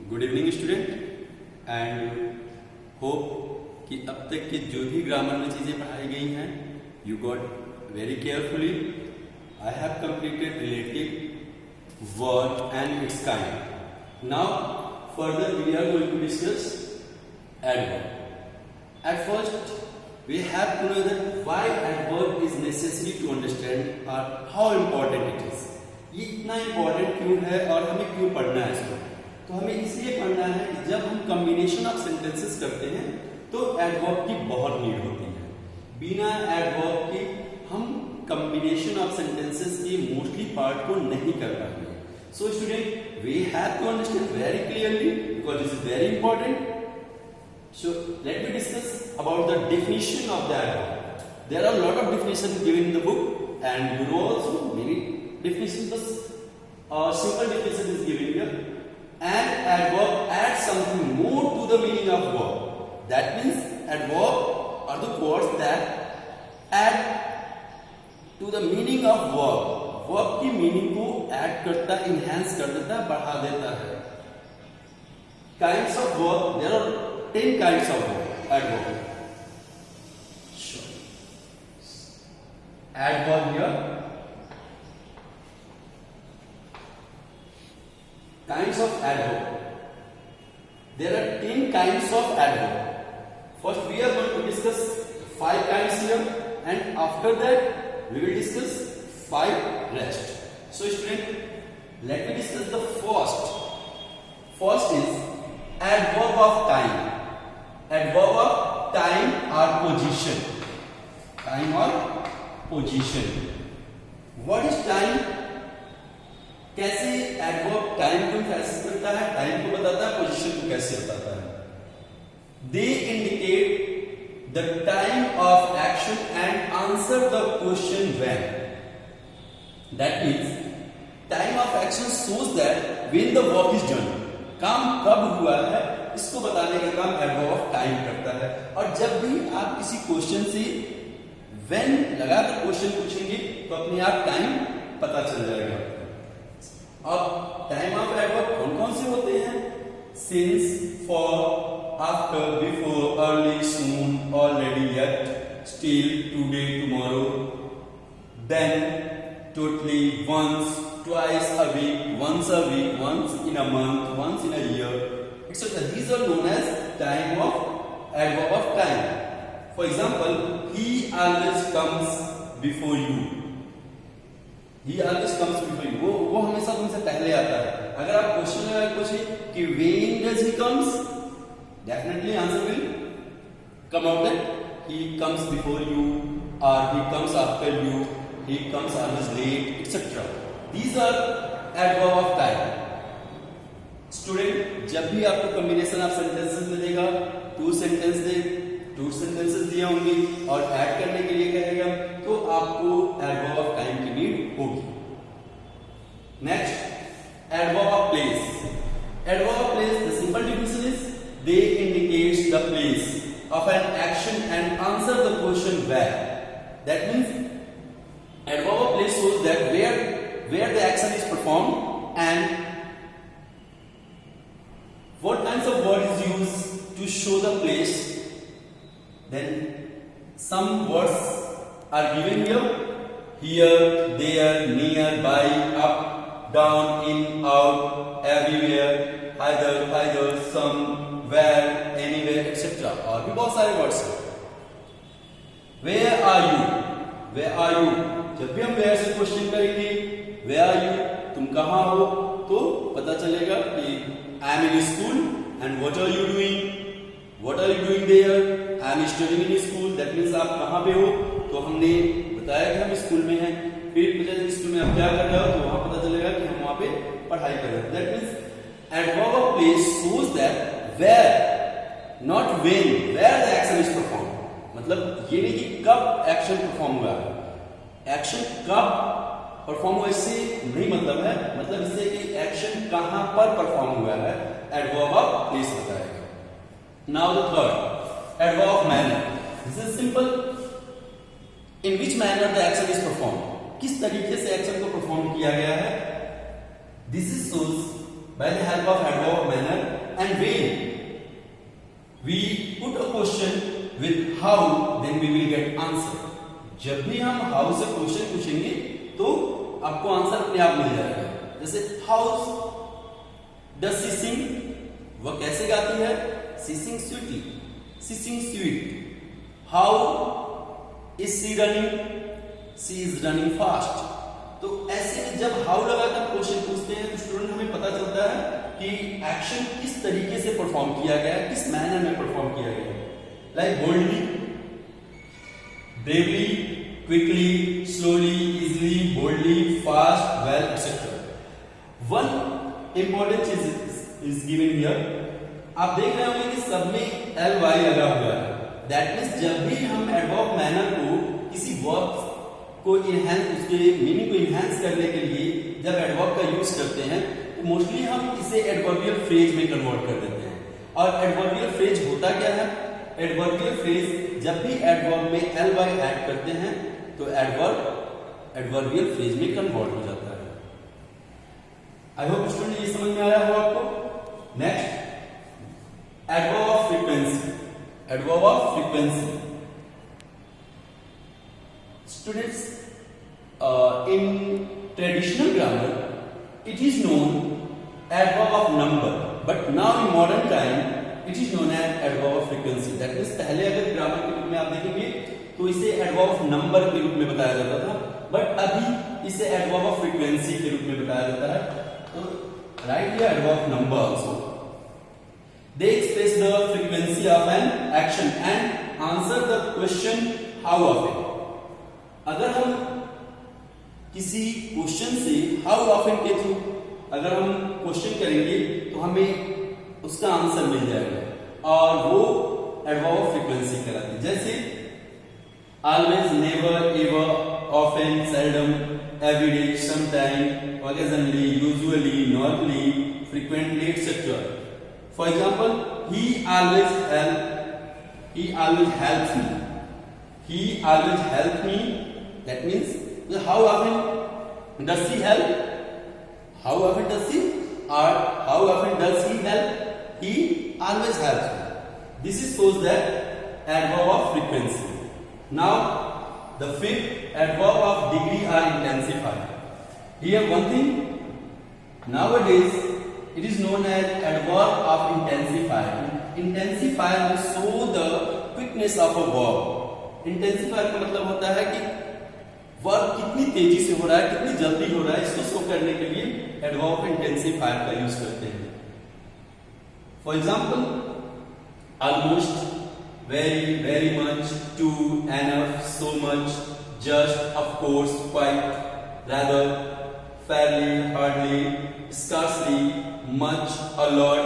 Good evening student and hope कि अब तक की जो भी ग्रामर में चीज़ें पढ़ाई गई हैं you got very carefully. I have completed relative word and its kind. Now further we are going to discuss adverb. At first we have to know that why adverb is necessary to understand or how important it is. ये इतना important क्यों है और हमें क्यों पढ़ना है इसको. तो हमें इसलिए पढ़ना है कि जब हम combination of sentences करते हैं तो adverb की बहुत नीड होती है. बिना adverb के हम combination of sentences के mostly part को नहीं कर पाएंगे. So student we have to understand very clearly because this is very important. So let me discuss about the definition of the adverb. There are a lot of definitions given in the book and you know also many definitions, but simple definition is given here. An adverb adds something more to the meaning of verb. That means adverb are the words that add to the meaning of verb. Verb की meaning को add करता, enhance कर देता, बढ़ा देता है. Kinds of verb, there are 10 kinds of adverb. Sure. Adverb here. Kinds of adverb. There are 10 kinds of adverb. First we are going to discuss 5 kinds here and after that we will discuss 5 rest. So student, let me discuss the first. First is adverb of time. Adverb of time or position. Time or position. What is time? कैसे adverb time को कैसे करता है, time को बताता है, position को कैसे बताता है. They indicate the time of action and answer the question when. That means time of action shows that when the work is done. काम कब हुआ है इसको बताने का काम adverb of time करता है. और जब भी आप किसी क्वेश्चन से when लगाकर क्वेश्चन पूछेंगे तो अपने आप टाइम पता चल जाएगा. अब टाइम ऑफ adverb कौन कौन से होते हैं? since, for, after, before, early, soon, already, yet, still, today, tomorrow, then, totally, once, twice a week, once in a month, once in a year, etc. These are known as time of adverb of time. For example, he always comes before you. He always comes before you. वो हमेशा तुमसे पहले आता है. अगर आप question में पूछे कि when does he comes, definitely answer will come out that he comes before you or he comes after you, he comes always late, etc. These are adverb of time. Student जब भी आपको combination of sentences मिलेगा, two sentences दिए होंगे और add करने के लिए कहेगा तो आपको एडवर्ब ऑफ टाइम की नीड होगी. Next adverb of place. Adverb of place the simple definition is they indicates the place of an action and answer the question where. That means adverb of place shows that where the action is performed and what kinds of word is used to show the place. Then some words are given here: there, near, by, up, down, in, out, everywhere, either, some, where, anywhere, etc. और भी बहुत सारे words हैं. Where are you? Where are you? जब भी हम where से question करेंगे, where are you? तुम कहाँ हो? तो पता चलेगा कि I am in school and what are you doing? What are you doing there? I am studying in school. That means आप कहाँ पे हो? तो हमने बताया कि हम स्कूल में हैं. फिर पूछा स्कूल में आप क्या कर रहे हो तो वहां पता चलेगा कि हम वहां पे पढ़ाई कर रहे हैं. That means adverb of place shows that where, not when, where the action is performed. मतलब ये नहीं कि कब एक्शन परफॉर्म हुआ है. एक्शन कब परफॉर्म हुआ इससे नहीं मतलब है, मतलब इससे कि एक्शन कहां पर परफॉर्म हुआ है एडवर्ब ऑफ प्लेस बताएगा. Now the third adverb of manner. This is simple. In which manner the action is perform. किस तरीके से एक्शन को परफॉर्म किया गया है. This is shows by the help of adverb of manner जब भी हम हाउ से क्वेश्चन पूछेंगे तो आपको आंसर अपने आप मिल जाएगा। जैसे हाउ डज शी सिंग, वह कैसे गाती है? She Singh sweetly, she Singh sweet. How is she running, she is running fast. तो ऐसे में जब हाउ लगाकर क्वेश्चन पूछते हैं तो स्टूडेंट हमें पता चलता है कि एक्शन किस तरीके से परफॉर्म किया गया है, किस मैनर में परफॉर्म किया गया है। Like boldly, bravely, quickly, slowly, easily, boldly, fast, well, etcetera. One important चीज इज गिवन हियर, आप देख रहे होंगे कि सब में एल वाई लगा हुआ है। दैट मीन्स जब भी हम एडवर्ब मैनर को किसी वर्ब को इनहेंस, उसके मीनिंग को इनहेंस करने के लिए जब एडवर्ब का यूज करते हैं तो मोस्टली हम इसे एडवर्बियल फ्रेज में कन्वर्ट कर देते हैं। और एडवर्बियल फ्रेज होता क्या है? एडवर्बियल फ्रेज जब भी एडवर्ब में एल वाई ऐड करते हैं तो एडवर्ब एडवर्बियल फ्रेज में कन्वर्ट हो जाता है। आई होप स्टूडेंट ये समझ में आया हो आपको। Next, adverb of frequency. Adverb of frequency students, in traditional grammar it is known adverb of number, but now in modern time it is known as adverb of frequency. That means पहले अगर grammar के रूप में आप देखेंगे तो इसे adverb of number के रूप में बताया जाता था, but अभी इसे adverb of frequency के रूप में बताया जाता है। तो write here adverb of number also. They express the frequency of an action and answer the question how often. अगर हम किसी क्वेश्चन से हाउ ऑफन के थ्रू अगर हम क्वेश्चन करेंगे तो हमें उसका आंसर मिल जाएगा और वो एडवर्ब ऑफ फ्रीक्वेंसी कहलाती है। जैसे always, never, ever, often, seldom, everyday, sometime, occasionally, usually, normally, frequently, etcetera. For example, he always helps me, he always helps me। That means how often does he help? How often does he, or how often does he help? He always helps me. This is shows that adverb of frequency. Now the fifth adverb of degree are intensified. Here one thing, nowadays it is known as adverb of intensifier. Intensifier will show the quickness of a verb. Intensifier का मतलब होता है कि verb कितनी तेजी से हो रहा है, कितनी जल्दी हो रहा है, इसको शो करने के लिए एडवर्ब ऑफ इंटेंसिफायर का यूज करते हैं। For example, almost, very, very much, too, enough, so much, just, of course, quite, rather, fairly, hardly, scarcely, much, a lot,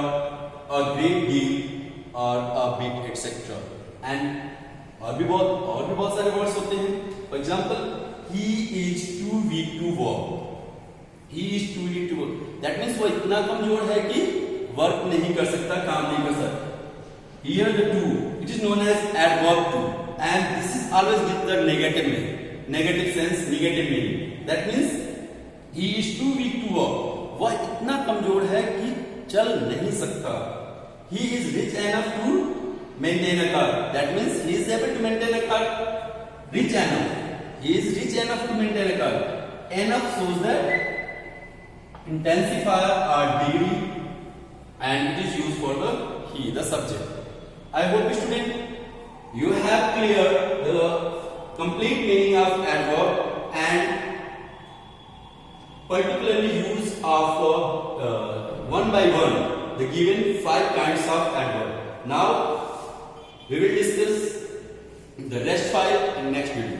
a great deal और अ बिग, एक्सेट्रा। एंड और भी बहुत सारे words होते हैं। For example, he is too weak to walk, he is too weak to work। that means वो इतना कमजोर है कि वर्क नहीं कर सकता, काम नहीं कर सकता। here the to, it is known as adverb to, and this is always with the negative meaning, negative sense, negative meaning। that means he is too weak to walk, वह इतना कमजोर है कि चल नहीं सकता। he is rich enough to maintain a car, that means he is able to maintain a car, rich enough, he is rich enough to maintain a car। enough shows that intensifier or degree and it is used for the he, the subject। I hope student you have clear the complete meaning of adverb and particularly use of one by one the given 5 kinds of adverb। Now we will discuss the rest 5 in next video।